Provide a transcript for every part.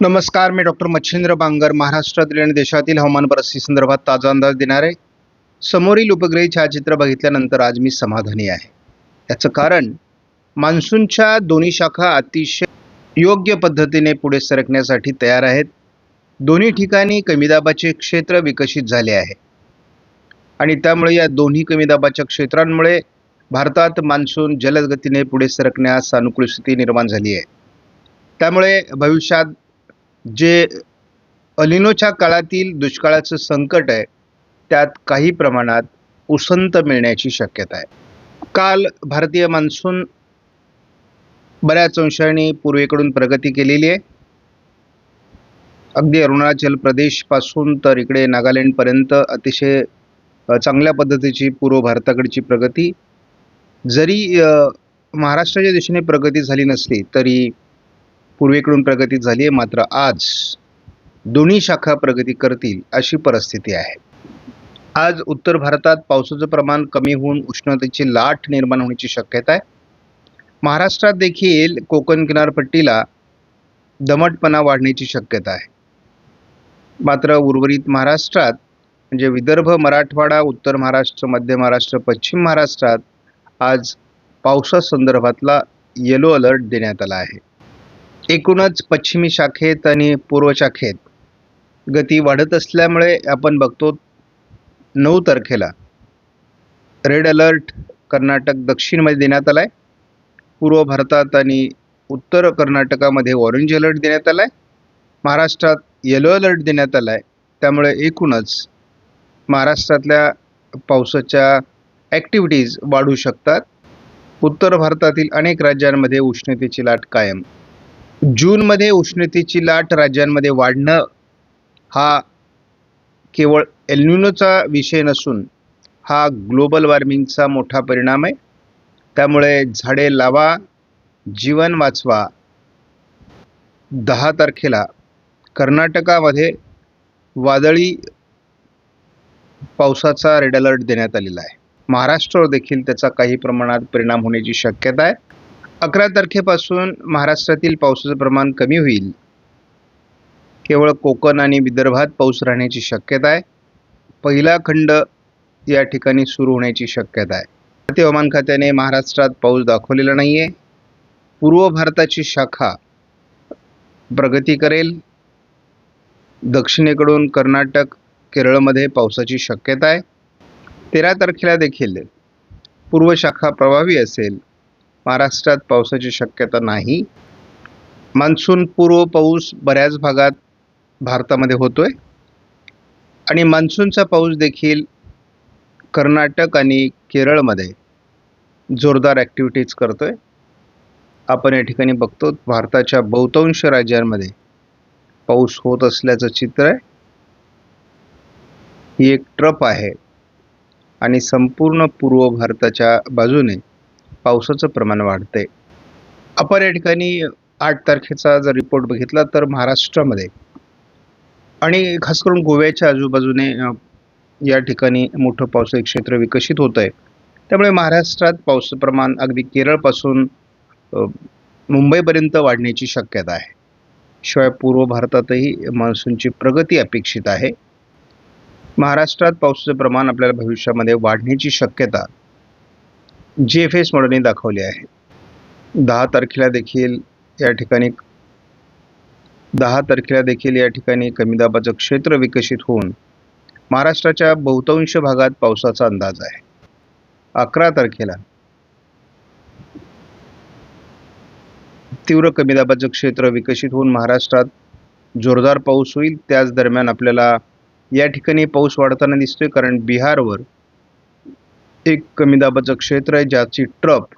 नमस्कार, मी डॉक्टर मच्छिंद्र बांगर. महाराष्ट्रातील आणि देशातील हवामान परिस्थिती संदर्भात ताजा अंदाज देणार आहे. समोरील उपग्रही छायाचित्र बघितल्यानंतर आज मी समाधानी आहे. याचं कारण मान्सूनच्या दोन्ही शाखा अतिशय योग्य पद्धतीने पुढे सरकण्यासाठी तयार आहेत. दोन्ही ठिकाणी कमी दाबाचे क्षेत्र विकसित झाले आहे आणि त्यामुळे या दोन्ही कमी दाबाच्या क्षेत्रांमुळे भारतात मान्सून जलद गतीने पुढे सरकण्यास अनुकूल स्थिती निर्माण झाली आहे. त्यामुळे भविष्यात जे अलिनोच्या काळातील दुष्काळाचं संकट आहे त्यात काही प्रमाणात उसंत मिळण्याची शक्यता आहे. काल भारतीय मान्सून बऱ्याच अंशाने पूर्वेकडून प्रगती केलेली आहे. अगदी अरुणाचल प्रदेशपासून तर इकडे नागालँडपर्यंत अतिशय चांगल्या पद्धतीची पूर्व भारताकडची प्रगती. जरी महाराष्ट्राच्या दिशेने प्रगती झाली नसली तरी पूर्वेकडून प्रगती झाली आहे. मात्र आज दोन्ही शाखा प्रगती करतील अशी परिस्थिती आहे. आज उत्तर भारतात पावसाचं प्रमाण कमी होऊन उष्णतेची लाट निर्माण होण्याची शक्यता आहे. महाराष्ट्रात देखील कोकण किनारपट्टीला दमटपणा वाढण्याची शक्यता आहे. मात्र उर्वरित महाराष्ट्रात म्हणजे विदर्भ, मराठवाडा, उत्तर महाराष्ट्र, मध्य महाराष्ट्र, पश्चिम महाराष्ट्रात आज पावसासंदर्भातला येलो अलर्ट देण्यात आला आहे. एकूणच पश्चिमी शाखेत आणि पूर्व शाखेत गती वाढत असल्यामुळे आपण बघतो 9 तारखेला रेड अलर्ट कर्नाटक दक्षिणमध्ये देण्यात आला आहे. पूर्व भारतात आणि उत्तर कर्नाटकामध्ये ऑरेंज अलर्ट देण्यात आला आहे. महाराष्ट्रात येलो अलर्ट देण्यात आला आहे. त्यामुळे एकूणच महाराष्ट्रातल्या पावसाच्या ॲक्टिव्हिटीज वाढू शकतात. उत्तर भारतातील अनेक राज्यांमध्ये उष्णतेची लाट कायम. जूनमध्ये उष्णतेची लाट राज्यांमध्ये वाढणं हा केवळ एल्निनोचा विषय नसून हा ग्लोबल वॉर्मिंगचा मोठा परिणाम आहे. त्यामुळे झाडे लावा, जीवन वाचवा. 10 तारखेला कर्नाटकामध्ये वादळी पावसाचा रेड अलर्ट देण्यात आलेला आहे. महाराष्ट्रावर देखील त्याचा काही प्रमाणात परिणाम होण्याची शक्यता आहे. 11 तारखेपासून महाराष्ट्रातील पावसाचं प्रमाण कमी होईल. केवळ कोकण आणि विदर्भात पाऊस राहण्याची शक्यता आहे. पहिला खंड या ठिकाणी सुरू होण्याची शक्यता आहे. भारतीय हवामान खात्याने महाराष्ट्रात पाऊस दाखवलेला नाही आहे. पूर्व भारताची शाखा प्रगती करेल. दक्षिणेकडून कर्नाटक, केरळमध्ये पावसाची शक्यता आहे. 13 तारखेला देखील पूर्व शाखा प्रभावी असेल. महाराष्ट्रात पावसाची शक्यता नाही. मान्सून पूर्व पाऊस बऱ्याच भागात भारतामध्ये होतोय आणि मान्सूनचा पाऊस देखील कर्नाटक आणि केरळमध्ये जोरदार ॲक्टिव्हिटीज करतोय. आपण या ठिकाणी बघतो भारताच्या बहुतांश राज्यांमध्ये पाऊस होत असल्याचं चित्र आहे. ही एक ट्रफ आहे आणि संपूर्ण पूर्व भारताच्या बाजूने पावसाचं प्रमाण वाढते. आपण या ठिकाणी 8 तारखेचा जर रिपोर्ट बघितला तर महाराष्ट्रामध्ये आणि खास करून गोव्याच्या आजूबाजूने या ठिकाणी मोठं पावसाचं क्षेत्र विकसित होतं आहे. त्यामुळे महाराष्ट्रात पावसाचं प्रमाण अगदी केरळपासून मुंबईपर्यंत वाढण्याची शक्यता आहे. शिवाय पूर्व भारतातही मान्सूनची प्रगती अपेक्षित आहे. महाराष्ट्रात पावसाचं प्रमाण आपल्याला भविष्यामध्ये वाढण्याची शक्यता GFS मॉडेलने दाखवली आहे. 10 तारखेला देखील या ठिकाणी कमी दाबाचं क्षेत्र विकसित होऊन महाराष्ट्राच्या बहुतांश भागात पावसाचा अंदाज आहे. 11 तारखेला तीव्र कमी दाबाचं क्षेत्र विकसित होऊन महाराष्ट्रात जोरदार पाऊस होईल. त्याच दरम्यान आपल्याला या ठिकाणी पाऊस वाढताना दिसतोय कारण बिहारवर एक कमी दाबाचं क्षेत्र आहे ज्याची ट्रफ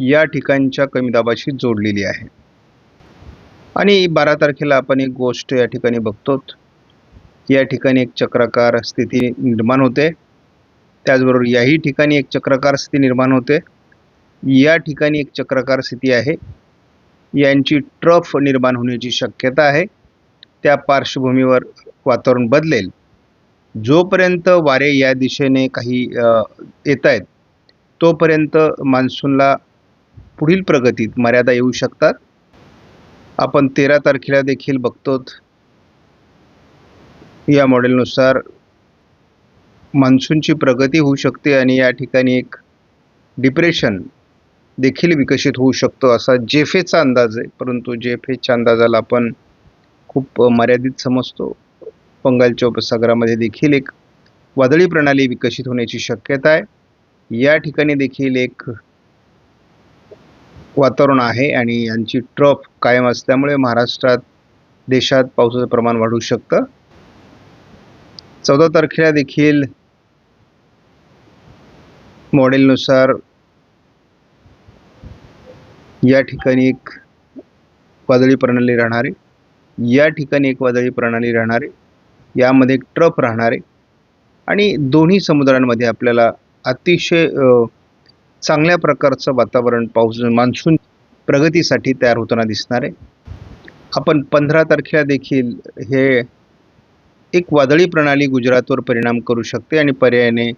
या ठिकाणच्या कमी दाबाशी जोडलेली आहे. आणि 12 तारखेला आपण एक गोष्ट या ठिकाणी बघतो. या ठिकाणी एक चक्राकार स्थिती निर्माण होते. त्याचबरोबर याही ठिकाणी एक चक्राकार स्थिती निर्माण होते. या ठिकाणी एक चक्राकार स्थिती आहे. यांची ट्रफ निर्माण होण्याची शक्यता आहे. त्या पार्श्वभूमीवर वातावरण बदलेल. जोपर्यंत वारे या दिशेने काही येत आहेत तोपर्यंत मान्सूनला पुढील प्रगतीत मर्यादा येऊ शकतात. आपण 13 तारखेला देखील बघतो. या मॉडेलनुसार मान्सूनची प्रगती होऊ शकते आणि या ठिकाणी एक डिप्रेशन देखील विकसित होऊ शकतो असा जेफेचा अंदाज आहे. परंतु जेफेच्या अंदाजाला आपण खूप मर्यादित समजतो. बंगालच्या उपसागरामध्ये देखील एक वादळी प्रणाली विकसित होण्याची शक्यता आहे. या ठिकाणी देखील एक वातावरण आहे आणि यांची ट्रफ कायम असल्यामुळे महाराष्ट्रात देशात पावसाचं प्रमाण वाढू शकतं. 14 तारखेला देखील मॉडेलनुसार या ठिकाणी एक वादळी प्रणाली राहणार आहे. या ठिकाणी एक वादळी प्रणाली राहणार आहे. यामध्ये एक ट्रफ राहणार आहे आणि दोन्ही समुद्रांमध्ये आपल्याला अतिशय चांगल्या प्रकारचं वातावरण पाऊस मान्सून प्रगतीसाठी तयार होताना दिसणार आहे. आपण 15 तारखेला देखील हे एक वादळी प्रणाली गुजरातवर परिणाम करू शकते आणि पर्यायाने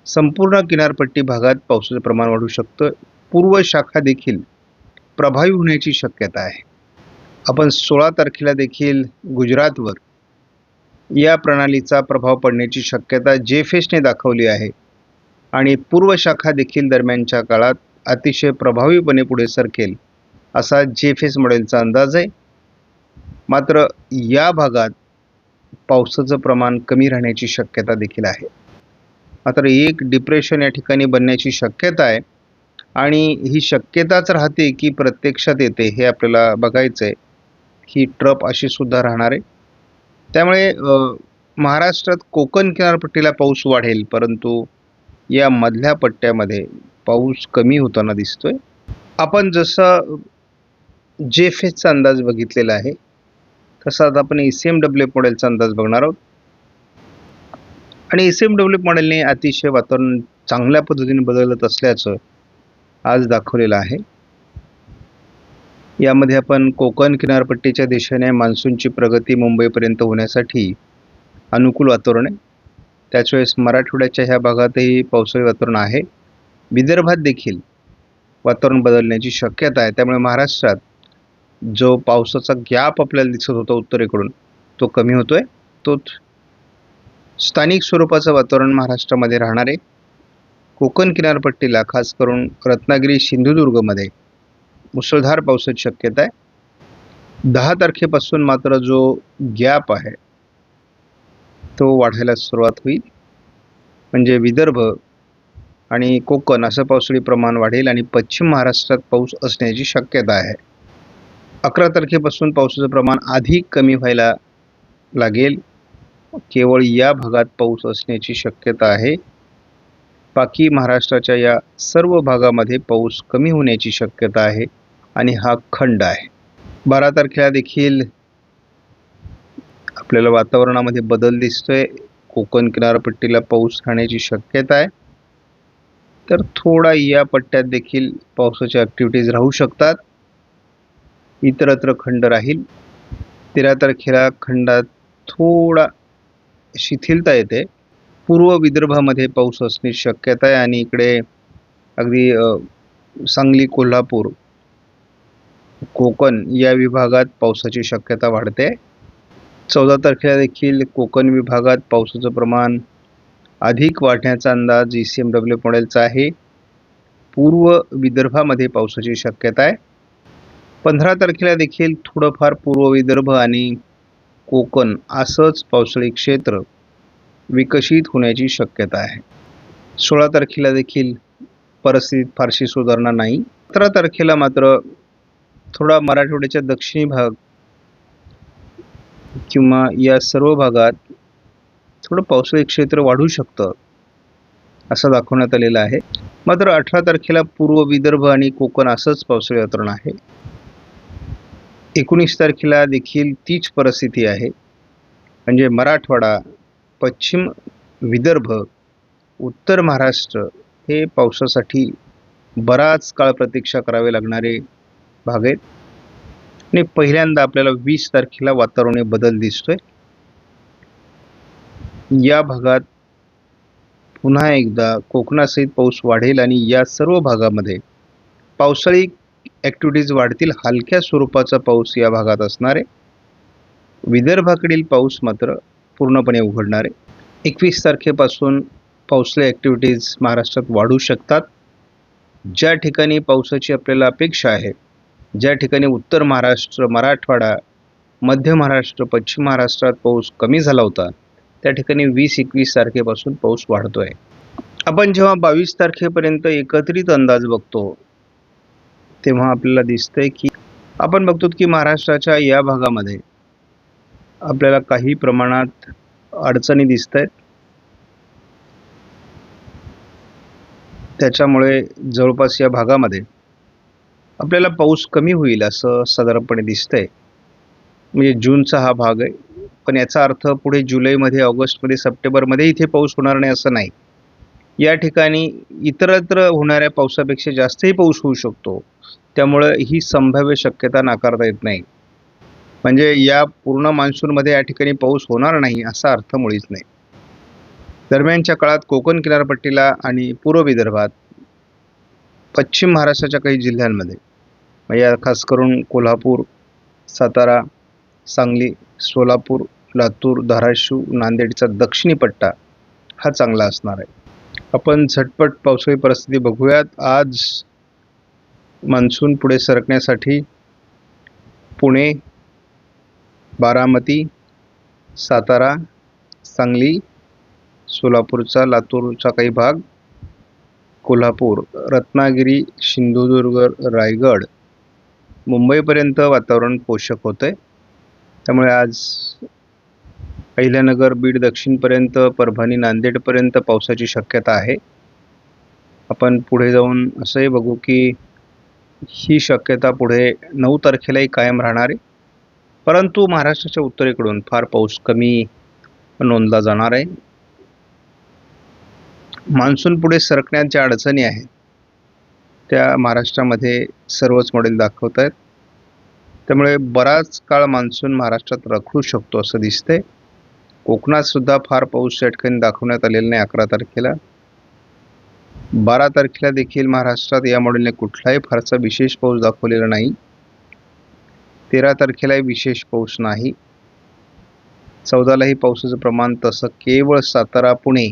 संपूर्ण किनारपट्टी भागात पावसाचं प्रमाण वाढू शकतं. पूर्व शाखा देखील प्रभावी होण्याची शक्यता आहे. आपण 16 तारखेला देखील गुजरातवर या प्रणालीचा प्रभाव पडण्याची शक्यता जेफेसने दाखवली आहे आणि पूर्व शाखा देखील दरम्यानच्या काळात अतिशय प्रभावीपणे पुढे सरकेल असा जेफेस मॉडेलचा अंदाज आहे. मात्र या भागात पावसाचं प्रमाण कमी राहण्याची शक्यता देखील आहे. मात्र एक डिप्रेशन या ठिकाणी बनण्याची शक्यता आहे आणि ही शक्यताच राहते की प्रत्यक्षात येते हे आपल्याला बघायचं आहे. ही ट्रफ अशी सुद्धा राहणार आहे. त्यामुळे महाराष्ट्रात कोकण किनारपट्टीला पाऊस वाढेल, परंतु या मधल्या पट्ट्यामध्ये पाऊस कमी होताना दिसतोय. आपण जसं जेफेसचा अंदाज बघितलेला आहे तसा आता आपण ECMWF मॉडेलचा अंदाज बघणार आहोत. आणि ECMWF मॉडेलने अतिशय वातावरण चांगल्या पद्धतीने बदलत असल्याचं आज दाखवलेलं आहे. यामध्ये आपण कोकण किनारपट्टीच्या दिशेने मान्सूनची प्रगती मुंबईपर्यंत होण्यासाठी अनुकूल वातावरण आहे. त्याच वेळेस मराठवाड्याच्या ह्या भागातही पावसाळी वातावरण आहे. विदर्भात देखील वातावरण बदलण्याची शक्यता आहे. त्यामुळे महाराष्ट्रात जो पावसाचा गॅप आपल्याला दिसत होता उत्तरेकडून तो कमी होतोय. तोच स्थानिक स्वरूपाचं वातावरण महाराष्ट्रामध्ये राहणार आहे. कोकण किनारपट्टीला खास करून रत्नागिरी सिंधुदुर्गमध्ये मुसळधार पावसाची शक्यता आहे. 10 तारखेपासून मात्र जो गॅप आहे तो वाढायला सुरुवात होईल. म्हणजे विदर्भ आणि कोकण असं पावसाळी प्रमाण वाढेल आणि पश्चिम महाराष्ट्रात पाऊस असण्याची शक्यता आहे. 11 तारखेपासून पावसाचं प्रमाण अधिक कमी व्हायला लागेल. केवळ या भागात पाऊस असण्याची शक्यता आहे. बाकी महाराष्ट्राच्या या सर्व भागामध्ये पाऊस कमी होण्याची शक्यता आहे आणि हा खंड आहे. 12 तारखेला देखील आपल्याला वातावरणामध्ये बदल दिसतोय. कोकण किनारपट्टीला पाऊस राहण्याची शक्यता आहे. तर थोडा या पट्ट्यात देखील पावसाच्या ॲक्टिव्हिटीज राहू शकतात. इतरत्र खंड राहील. 13 तारखेला खंडात थोडा शिथिलता येते. पूर्व विदर्भामध्ये पाऊस असण्याची शक्यता आहे आणि इकडे अगदी सांगली, कोल्हापूर, कोकण या विभागात पावसाची शक्यता वाढते. 14 तारखेला देखील कोकण विभागात पावसाचं प्रमाण अधिक वाढण्याचा अंदाज ECMWF मॉडेलचा आहे. पूर्व विदर्भामध्ये पावसाची शक्यता आहे. 15 तारखेला देखील थोडंफार पूर्व विदर्भ आणि कोकण असंच पावसाळी क्षेत्र विकसित होण्याची शक्यता आहे. 16 तारखेला देखील परिस्थितीत फारशी सुधारणा नाही. 17 तारखेला मात्र थोडा मराठवाड्याच्या दक्षिणी भाग किंवा या सर्व भागात थोडं पावसाळी क्षेत्र वाढू शकतं असं दाखवण्यात आलेलं आहे. मात्र 18 तारखेला पूर्व विदर्भ आणि कोकण असंच पावसाळी वातावरण आहे. 19 तारखेला देखील तीच परिस्थिती आहे. म्हणजे मराठवाडा, पश्चिम विदर्भ, उत्तर महाराष्ट्र हे पावसासाठी बराच काळ प्रतीक्षा करावे लागणारे भाग आहेत. आणि पहिल्यांदा आपल्याला 20 तारखेला वातावरणीय बदल दिसतोय. या भागात पुन्हा एकदा कोकणासहित पाऊस वाढेल आणि या सर्व भागामध्ये पावसाळी ॲक्टिव्हिटीज वाढतील. हलक्या स्वरूपाचा पाऊस या भागात असणार आहे. विदर्भाकडील पाऊस मात्र पूर्णपणे उघडणार आहे. 21 तारखेपासून पावसाळी ॲक्टिव्हिटीज महाराष्ट्रात वाढू शकतात. ज्या ठिकाणी पावसाची आपल्याला अपेक्षा आहे, ज्या ठिकाणी उत्तर महाराष्ट्र, मराठवाडा, मध्य महाराष्ट्र, पश्चिम महाराष्ट्रात पाऊस कमी झाला होता, त्या ठिकाणी 20-21 तारखेपासून पाऊस वाढतो आहे. आपण जेव्हा 22 तारखेपर्यंत एकत्रित अंदाज बघतो, तेव्हा आपल्याला दिसतंय की आपण बघतो की महाराष्ट्राच्या या भागामध्ये आपल्याला काही प्रमाणात अडचणी दिसत आहेत. त्याच्यामुळे जवळपास या भागामध्ये आपल्याला पाऊस कमी होईल असं साधारणपणे दिसतंय. म्हणजे जूनचा हा भाग आहे, पण याचा अर्थ पुढे जुलैमध्ये, ऑगस्टमध्ये, सप्टेंबरमध्ये इथे पाऊस होणार नाही असं नाही. या ठिकाणी इतरत्र होणाऱ्या पावसापेक्षा जास्तही पाऊस होऊ शकतो. त्यामुळं ही संभाव्य शक्यता नाकारता येत नाही. म्हणजे या पूर्ण मान्सूनमध्ये या ठिकाणी पाऊस होणार नाही असा अर्थ मुळीच नाही. दरम्यानच्या काळात कोकण किनारपट्टीला आणि पूर्व विदर्भात, पश्चिम महाराष्ट्राच्या काही जिल्ह्यांमध्ये, म्हणजे खास करून कोल्हापूर, सातारा, सांगली, सोलापूर, लातूर, धाराशिव, नांदेडचा दक्षिणी पट्टा हा चांगला असणार आहे. आपण झटपट पावसाळी परिस्थिती बघूयात. आज मान्सून पुढे सरकण्यासाठी पुणे, बारामती, सातारा, सांगली, सोलापूरचा, लातूरचा काही भाग, कोल्हापूर, रत्नागिरी, सिंधुदुर्ग, रायगड, मुंबईपर्यंत वातावरण पोषक होतं आहे. त्यामुळे आज अहिल्यानगर, बीड दक्षिणपर्यंत, परभणी, नांदेडपर्यंत पावसाची शक्यता आहे. आपण पुढे जाऊन असंही बघू की ही शक्यता पुढे 9 तारखेलाही कायम राहणार आहे. परंतु महाराष्ट्राच्या उत्तरेकडून फार पाऊस कमी नोंदला जाणार आहे. मान्सून पुढे सरकण्यात ज्या अडचणी आहेत त्या महाराष्ट्रामध्ये सर्वच मॉडेल दाखवत आहेत. त्यामुळे बराच काळ मान्सून महाराष्ट्रात रखडू शकतो असं दिसतंय. कोकणात सुद्धा फार पाऊस या ठिकाणी दाखवण्यात आलेला नाही 11 तारखेला. 12 तारखेला देखील महाराष्ट्रात या मॉडेलने कुठलाही फारसा विशेष पाऊस दाखवलेला नाही. 13 तारखेलाही विशेष पाऊस नाही. 14लाही पावसाचं प्रमाण तसं केवळ सातारा, पुणे,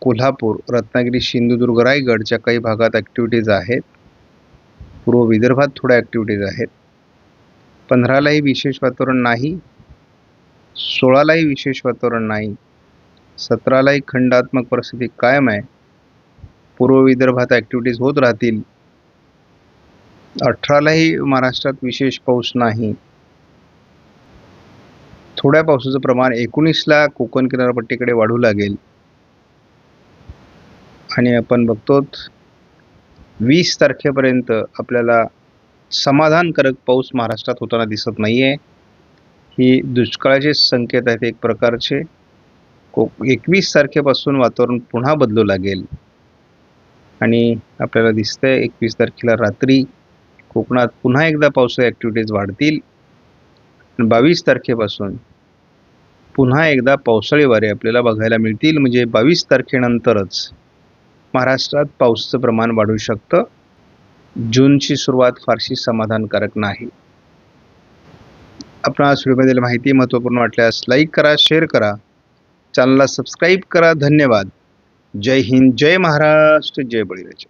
कोल्हापूर, रत्नागिरी, सिंधुदुर्ग, रायगड ज्या काही भागात ॲक्टिव्हिटीज आहेत, पूर्व विदर्भात थोड्या ॲक्टिव्हिटीज आहेत. 15लाही विशेष वातावरण नाही. 16लाही विशेष वातावरण नाही. 17लाही खंडात्मक परिस्थिती कायम आहे. पूर्व विदर्भात ॲक्टिव्हिटीज होत राहतील. 18लाही महाराष्ट्रात विशेष पाऊस नाही. थोड्या पावसाचं प्रमाण 19ला कोकण किनारपट्टीकडे वाढू लागेल. आणि आपण बघतो 20 तारखेपर्यंत आपल्याला समाधानकारक पाऊस महाराष्ट्रात होताना दिसत नाही आहे. ही दुष्काळाचे संकेत आहेत एक प्रकारचे. 21 तारखेपासून वातावरण पुन्हा बदलू लागेल आणि आपल्याला दिसतंय 21 तारखेला रात्री कोकणात पुन्हा एकदा पावसाळी ॲक्टिव्हिटीज वाढतील. 22 तारखेपासून पुन्हा एकदा पावसाळी वारे आपल्याला बघायला मिळतील. म्हणजे 22 तारखेनंतरच महाराष्ट्रात पावसाचं प्रमाण वाढू शकतं. जूनची सुरुवात फारशी समाधानकारक नाही. आपणास व्हिडिओमधील माहिती महत्त्वपूर्ण वाटल्यास लाईक करा, शेअर करा, चॅनलला सबस्क्राईब करा. धन्यवाद. जय हिंद, जय महाराष्ट्र, जय बळीराजा.